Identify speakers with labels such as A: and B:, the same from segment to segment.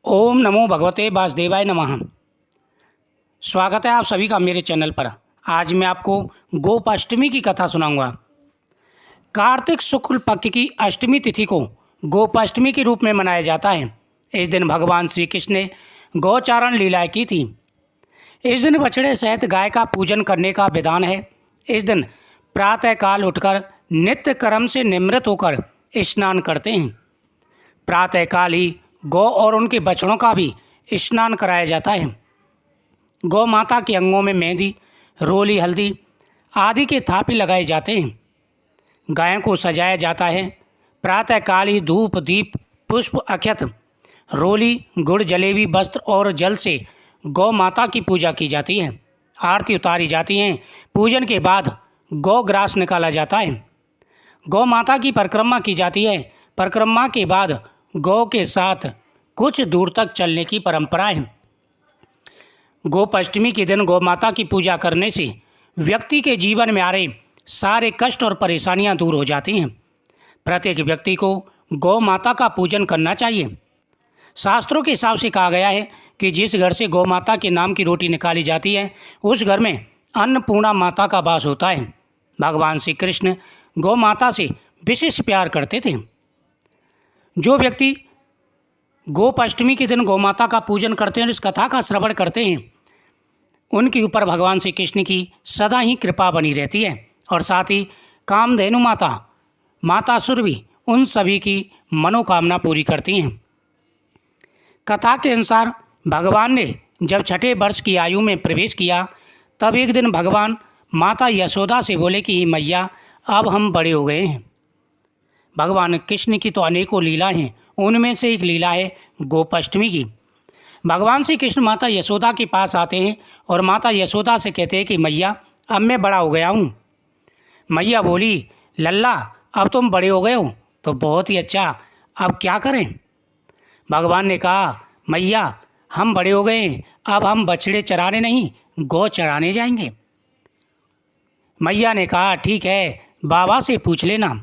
A: ओम नमो भगवते वासुदेवाय नमः। स्वागत है आप सभी का मेरे चैनल पर। आज मैं आपको गोपाष्टमी की कथा सुनाऊंगा। कार्तिक शुक्ल पक्ष की अष्टमी तिथि को गोपाष्टमी के रूप में मनाया जाता है। इस दिन भगवान श्री कृष्ण ने गौचारण लीलाएं की थी। इस दिन बछड़े सहित गाय का पूजन करने का विधान है। इस दिन प्रातःकाल उठकर नित्य कर्म से निवृत्त होकर स्नान करते हैं। प्रातःकाल ही गौ और उनके बछड़ों का भी स्नान कराया जाता है। गौ माता के अंगों में मेहंदी, रोली, हल्दी आदि के थापे लगाए जाते हैं। गायों को सजाया जाता है। प्रातःकाल ही धूप, दीप, पुष्प, अक्षत, रोली, गुड़, जलेबी, वस्त्र और जल से गौ माता की पूजा की जाती है। आरती उतारी जाती है। पूजन के बाद गौ ग्रास निकाला जाता है। गौ माता की परिक्रमा की जाती है। परिक्रमा के बाद गौ के साथ कुछ दूर तक चलने की परंपरा है। गोपाष्टमी के दिन गौ माता की पूजा करने से व्यक्ति के जीवन में आ रहे सारे कष्ट और परेशानियां दूर हो जाती हैं। प्रत्येक व्यक्ति को गौ माता का पूजन करना चाहिए। शास्त्रों के हिसाब से कहा गया है कि जिस घर से गौ माता के नाम की रोटी निकाली जाती है उस घर में अन्नपूर्णा माता का वास होता है। भगवान श्री कृष्ण गौ माता से विशेष प्यार करते थे। जो व्यक्ति गोपाष्टमी के दिन गौ माता का पूजन करते हैं और इस कथा का श्रवण करते हैं उनके ऊपर भगवान श्री कृष्ण की सदा ही कृपा बनी रहती है। और साथ ही कामधेनु माता, मातासुर भी उन सभी की मनोकामना पूरी करती हैं। कथा के अनुसार भगवान ने जब 6ठे वर्ष की आयु में प्रवेश किया तब एक दिन भगवान माता यशोदा से बोले कि मैया अब हम बड़े हो गए हैं। भगवान कृष्ण की तो अनेकों लीला हैं, उनमें से एक लीला है गोपाष्टमी की। भगवान श्री कृष्ण माता यशोदा के पास आते हैं और माता यशोदा से कहते हैं कि मैया अब मैं बड़ा हो गया हूँ। मैया बोली, लल्ला अब तुम बड़े हो गए हो तो बहुत ही अच्छा, अब क्या करें। भगवान ने कहा, मैया हम बड़े हो गए, अब हम बछड़े चराने नहीं गौ चराने जाएंगे। मैया ने कहा, ठीक है बाबा से पूछ लेना।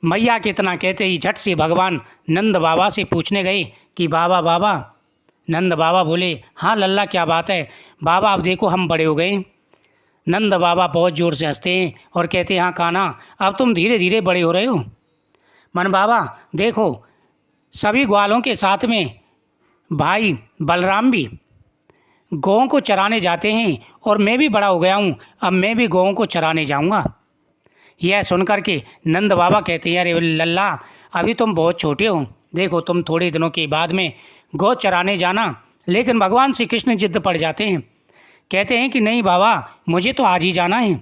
A: मैया के इतना कहते ही झट से भगवान नंद बाबा से पूछने गए कि बाबा बाबा। नंद बाबा बोले, हाँ लल्ला क्या बात है बाबा, अब देखो हम बड़े हो गए। नंद बाबा बहुत ज़ोर से हंसते हैं और कहते हैं, हाँ कान्हा अब तुम धीरे धीरे बड़े हो रहे हो। मन बाबा देखो सभी ग्वालों के साथ में भाई बलराम भी गौओं को चराने जाते हैं और मैं भी बड़ा हो गया हूँ, अब मैं भी गौओं को चराने जाऊँगा। यह सुनकर के नंद बाबा कहते हैं, अरे लल्ला अभी तुम बहुत छोटे हो, देखो तुम थोड़े दिनों के बाद में गौ चराने जाना। लेकिन भगवान श्री कृष्ण जिद पड़ जाते हैं, कहते हैं कि नहीं बाबा मुझे तो आज ही जाना है।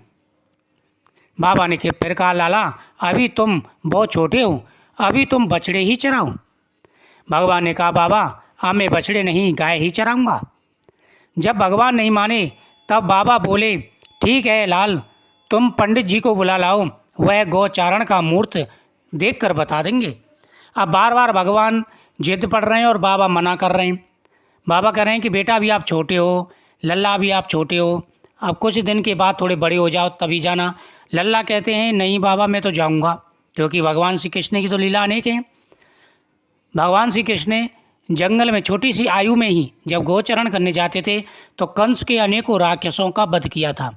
A: बाबा ने फिर कहा, लाला अभी तुम बहुत छोटे हो, अभी तुम बछड़े ही चराओ। भगवान ने कहा, बाबा अब मैं बछड़े नहीं गाय ही चराऊँगा। जब भगवान नहीं माने तब बाबा बोले, ठीक है लाल तुम पंडित जी को बुला लाओ, वह गौचारण का मूर्त देखकर बता देंगे। अब बार बार भगवान जिद पड़ रहे हैं और बाबा मना कर रहे हैं। बाबा कह रहे हैं कि बेटा अभी आप छोटे हो, लल्ला अभी आप छोटे हो, अब कुछ दिन के बाद थोड़े बड़े हो जाओ तभी जाना। लल्ला कहते हैं, नहीं बाबा मैं तो जाऊंगा, क्योंकि भगवान श्री कृष्ण की तो लीला अनेक हैं। भगवान श्री कृष्ण जंगल में छोटी सी आयु में ही जब गोचरण करने जाते थे तो कंस के अनेकों राक्षसों का वध किया था,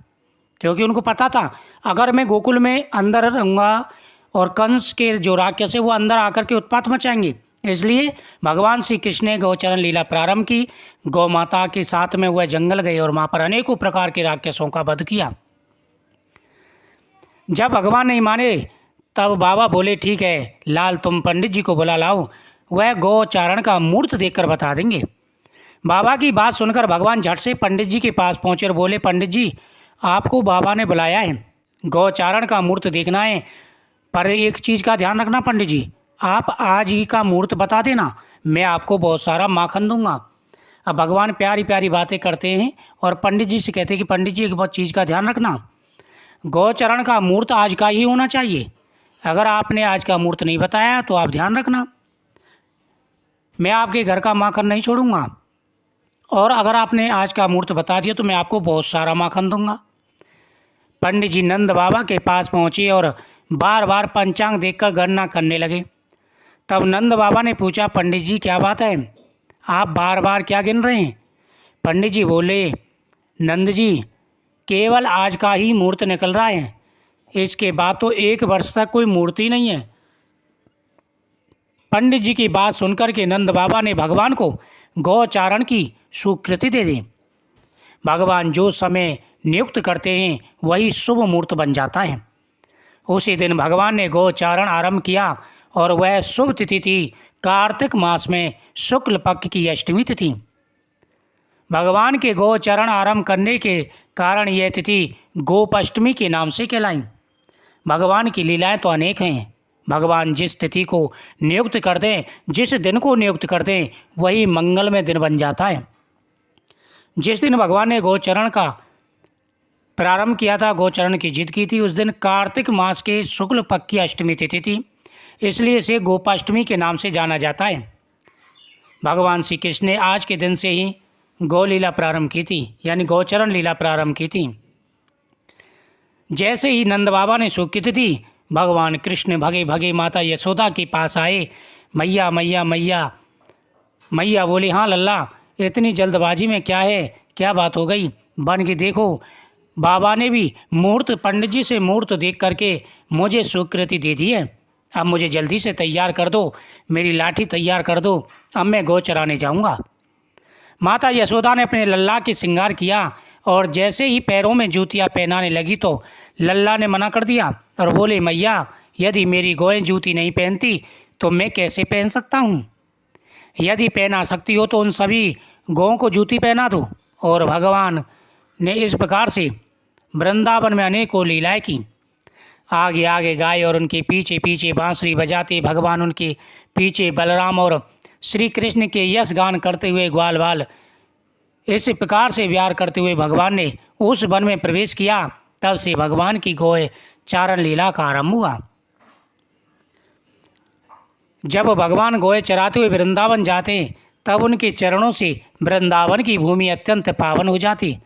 A: क्योंकि उनको पता था अगर मैं गोकुल में अंदर रहूँगा और कंस के जो राक्षस है वो अंदर आकर के उत्पात मचाएंगे। इसलिए भगवान श्री कृष्ण ने गौचरण लीला प्रारंभ की। गौ माता के साथ में वह जंगल गए और वहाँ पर अनेकों प्रकार के राक्षसों का वध किया। जब भगवान नहीं माने तब बाबा बोले, ठीक है लाल तुम पंडित जी को बुला लाओ, वह गौचारण का मूर्त देखकर बता देंगे। बाबा की बात सुनकर भगवान झट से पंडित जी के पास पहुँचे और बोले, पंडित जी आपको बाबा ने बुलाया है, गौचारण का मूर्त देखना है, पर एक चीज़ का ध्यान रखना पंडित जी, आप आज ही का मूर्त बता देना, मैं आपको बहुत सारा माखन दूंगा। अब भगवान प्यारी प्यारी बातें करते हैं और पंडित जी से कहते हैं कि पंडित जी एक बहुत चीज़ का ध्यान रखना, गौचरण का मूर्त आज का ही होना चाहिए। अगर आपने आज का मूर्त नहीं बताया तो आप ध्यान रखना, मैं आपके घर का माखन नहीं छोड़ूंगा, और अगर आपने आज का मूर्त बता दिया तो मैं आपको बहुत सारा माखन दूंगा। पंडित जी नंद बाबा के पास पहुँचे और बार बार पंचांग देखकर गणना करने लगे। तब नंद बाबा ने पूछा, पंडित जी क्या बात है, आप बार बार क्या गिन रहे हैं? पंडित जी बोले, नंद जी, केवल आज का ही मुहूर्त निकल रहा है, इसके बाद तो 1 वर्ष तक कोई मूर्ति नहीं है। पंडित जी की बात सुनकर के नंद बाबा ने भगवान को गौचारण की स्वीकृति दे दी। भगवान जो समय नियुक्त करते हैं वही शुभ मुहूर्त बन जाता है। उसी दिन भगवान ने गौचारण आरंभ किया और वह शुभ तिथि थी कार्तिक मास में शुक्ल पक्ष की अष्टमी तिथि। भगवान के गौचरण आरंभ करने के कारण यह तिथि गोपाष्टमी के नाम से कहलाई। भगवान की लीलाएं तो अनेक हैं। भगवान जिस तिथि को नियुक्त कर दें, जिस दिन को नियुक्त कर दें, वही मंगलमय दिन बन जाता है। जिस दिन भगवान ने गोचरण का प्रारंभ किया था, गोचरण की जिद की थी, उस दिन कार्तिक मास के शुक्ल पक्ष की अष्टमी तिथि थी, इसलिए इसे गोपाष्टमी के नाम से जाना जाता है। भगवान श्री कृष्ण ने आज के दिन से ही गौ लीला प्रारंभ की थी, यानी गौचरण लीला प्रारंभ की थी। जैसे ही नंद बाबा ने स्वीकृति दी, भगवान कृष्ण भगे भगे माता यशोदा के पास आए। मैया मैया मैया मैया बोली, हाँ लल्ला, इतनी जल्दबाजी में क्या है, क्या बात हो गई? बन के देखो, बाबा ने भी मुहूर्त, पंडित जी से मुहूर्त देख करके मुझे स्वीकृति दे दी है। अब मुझे जल्दी से तैयार कर दो, मेरी लाठी तैयार कर दो, अब मैं गौ चराने जाऊँगा। माता यशोदा ने अपने लल्ला की श्रृंगार किया और जैसे ही पैरों में जूतियाँ पहनाने लगी तो लल्ला ने मना कर दिया और बोले, मैया, यदि मेरी गौएं जूती नहीं पहनती तो मैं कैसे पहन सकता हूँ? यदि पहना सकती हो तो उन सभी गौओं को जूती पहना दो। और भगवान ने इस प्रकार से वृंदावन में अनेकों लीलाएं की। आगे आगे गाय और उनके पीछे पीछे बांसुरी बजाते भगवान, उनके पीछे बलराम और श्री कृष्ण के यश गान करते हुए ग्वाल बाल, इस प्रकार से विहार करते हुए भगवान ने उस वन में प्रवेश किया। तब से भगवान की गौ चारण लीला का आरंभ हुआ। जब भगवान गौएं चराते हुए वृंदावन जाते तब उनके चरणों से वृंदावन की भूमि अत्यंत पावन हो जाती।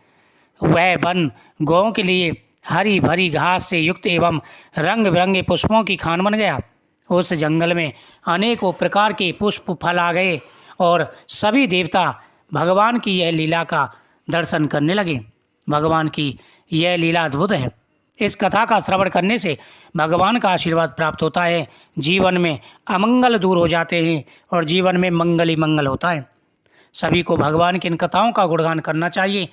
A: वह वन गौओं के लिए हरी भरी घास से युक्त एवं रंग बिरंगे पुष्पों की खान बन गया। उस जंगल में अनेकों प्रकार के पुष्प फल आ गए और सभी देवता भगवान की यह लीला का दर्शन करने लगे। भगवान की यह लीला अद्भुत है। इस कथा का श्रवण करने से भगवान का आशीर्वाद प्राप्त होता है, जीवन में अमंगल दूर हो जाते हैं और जीवन में मंगल ही मंगल होता है। सभी को भगवान की इन कथाओं का गुणगान करना चाहिए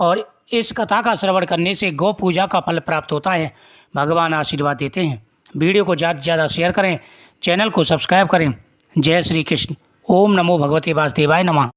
A: और इस कथा का श्रवण करने से गौ पूजा का फल प्राप्त होता है। भगवान आशीर्वाद देते हैं। वीडियो को ज़्यादा से ज़्यादा शेयर करें, चैनल को सब्सक्राइब करें। जय श्री कृष्ण। ओम नमो भगवते वासुदेवाय नमः।